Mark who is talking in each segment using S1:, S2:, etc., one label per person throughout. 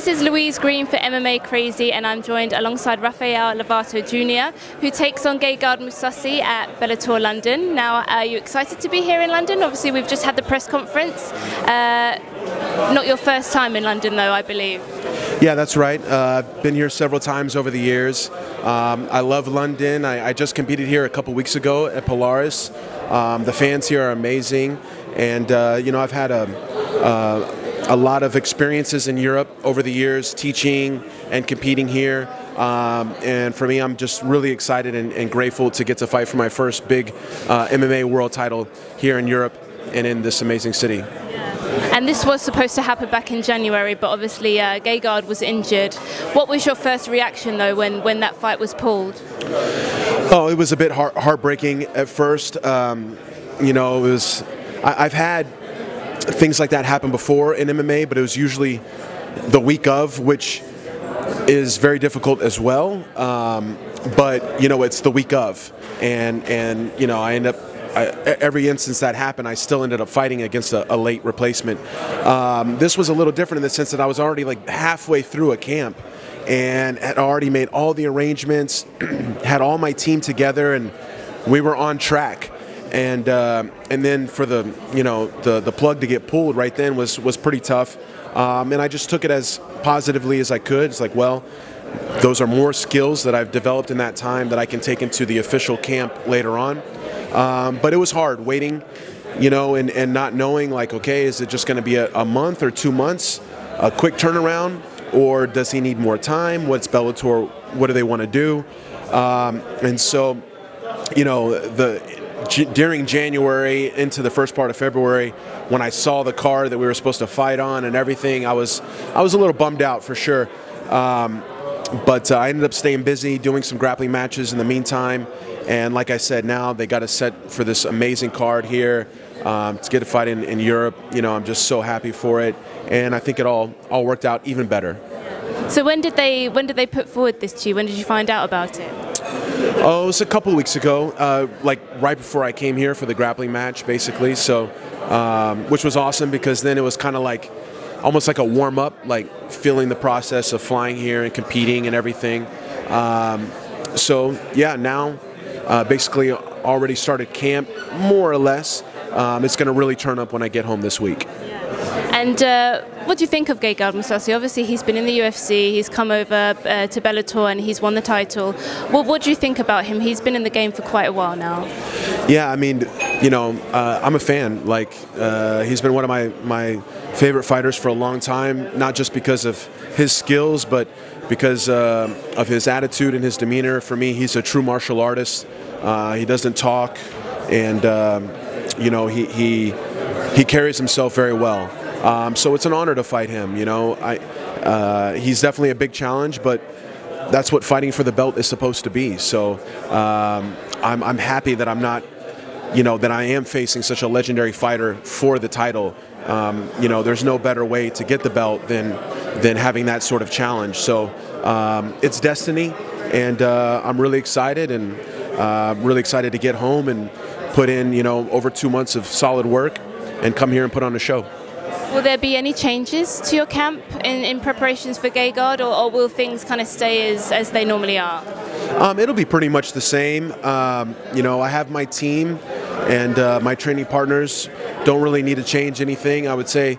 S1: This is Louise Green for MMA Crazy, and I'm joined alongside Rafael Lovato Jr, who takes on Gegard Mousasi at Bellator London. Now, are you excited to be here in London? Obviously, we've just had the press conference. Not your first time in London, though, I believe.
S2: Yeah, that's right. I've been here several times over the years. I love London. I just competed here a couple weeks ago at Polaris. The fans here are amazing, and you know, I've had a lot of experiences in Europe over the years, teaching and competing here. And for me, I'm just really excited and grateful to get to fight for my first big MMA world title here in Europe and in this amazing city.
S1: And this was supposed to happen back in January, but obviously Gegard was injured. What was your first reaction, though, when that fight was pulled?
S2: Oh, it was a bit heartbreaking at first. You know, it was. I've had things like that happen before in MMA, but it was usually the week of, which is very difficult as well. But you know, it's the week of, and you know, I end up. Every instance that happened, I still ended up fighting against a late replacement. This was a little different in the sense that I was already like halfway through a camp and had already made all the arrangements, had all my team together, and we were on track. And then for the the plug to get pulled right then was pretty tough. And I just took it as positively as I could. It's like, well, those are more skills that I've developed in that time that I can take into the official camp later on. But it was hard waiting, you know, and not knowing, like, okay, is it just going to be a month or 2 months, a quick turnaround, or does he need more time? What's Bellator? What do they want to do? And so, you know, during January into the first part of February, when I saw the card that we were supposed to fight on and everything, I was a little bummed out for sure. But I ended up staying busy, doing some grappling matches in the meantime. And like I said, now they got us set for this amazing card here to get a fight in Europe. You know, I'm just so happy for it, and I think it all worked out even better.
S1: So when did they put forward this to you? When did you find out about it?
S2: Oh, it was a couple of weeks ago, like right before I came here for the grappling match, basically. So, which was awesome because then it was kind of like almost like a warm up, like feeling the process of flying here and competing and everything. So yeah, now. Basically already started camp, more or less. It's going to really turn up when I get home this week.
S1: And what do you think of Gegard Mousasi? Obviously, he's been in the UFC, he's come over to Bellator, and he's won the title. Well, what do you think about him? He's been in the game for quite a while now. Yeah,
S2: I mean, you know, I'm a fan. Like, he's been one of my favorite fighters for a long time, not just because of his skills, but because of his attitude and his demeanor. For me, he's a true martial artist. He doesn't talk, and you know, he carries himself very well. So it's an honor to fight him. You know, he's definitely a big challenge, but that's what fighting for the belt is supposed to be. So I'm happy that I'm not, you know, that I am facing such a legendary fighter for the title. You know, there's no better way to get the belt than having that sort of challenge. So it's destiny, and I'm really excited, and really excited to get home and put in, you know, over 2 months of solid work and come here and put on a show.
S1: Will there be any changes to your camp in preparations for Gegard, or will things kind of stay as they normally are?
S2: It'll be pretty much the same. You know, I have my team, and my training partners don't really need to change anything. I would say,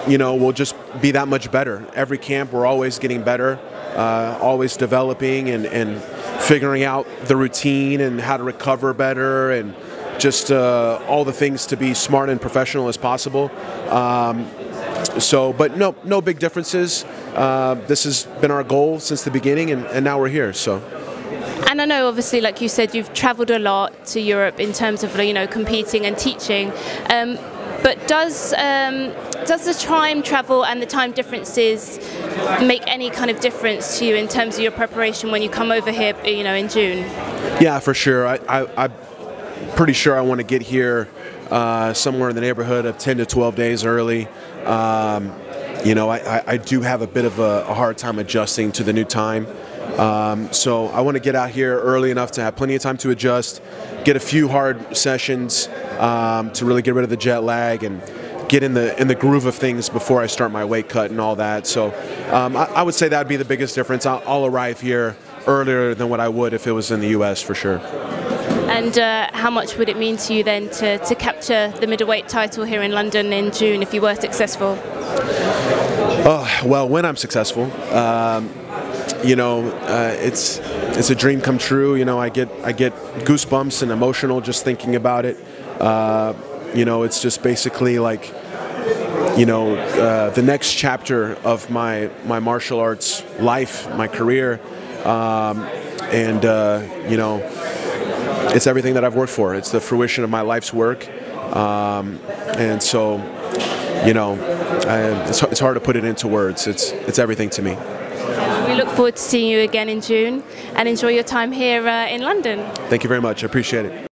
S2: you know, we'll just be that much better. Every camp, we're always getting better, always developing and figuring out the routine and how to recover better, and just all the things to be smart and professional as possible. So, but no big differences. This has been our goal since the beginning, and now we're here. So.
S1: And I know, obviously, like you said, you've travelled a lot to Europe in terms of, you know, competing and teaching. But does the time travel and the time differences make any kind of difference to you in terms of your preparation when you come over here, you know, in June?
S2: Yeah, for sure. I'm pretty sure I want to get here somewhere in the neighborhood of 10 to 12 days early. You know, I do have a bit of a hard time adjusting to the new time. So I want to get out here early enough to have plenty of time to adjust, get a few hard sessions to really get rid of the jet lag, and get in the groove of things before I start my weight cut and all that. So I would say that would be the biggest difference. I'll arrive here earlier than what I would if it was in the U.S. for sure.
S1: And how much would it mean to you then to capture the middleweight title here in London in June if you were successful?
S2: Well, when I'm successful, you know, it's a dream come true. You know, I get goosebumps and emotional just thinking about it. You know, it's just basically like, you know, the next chapter of my martial arts life, my career, and you know, it's everything that I've worked for. It's the fruition of my life's work, and so, you know, it's hard to put it into words. It's everything to me.
S1: We look forward to seeing you again in June, and enjoy your time here in London.
S2: Thank you very much. I appreciate it.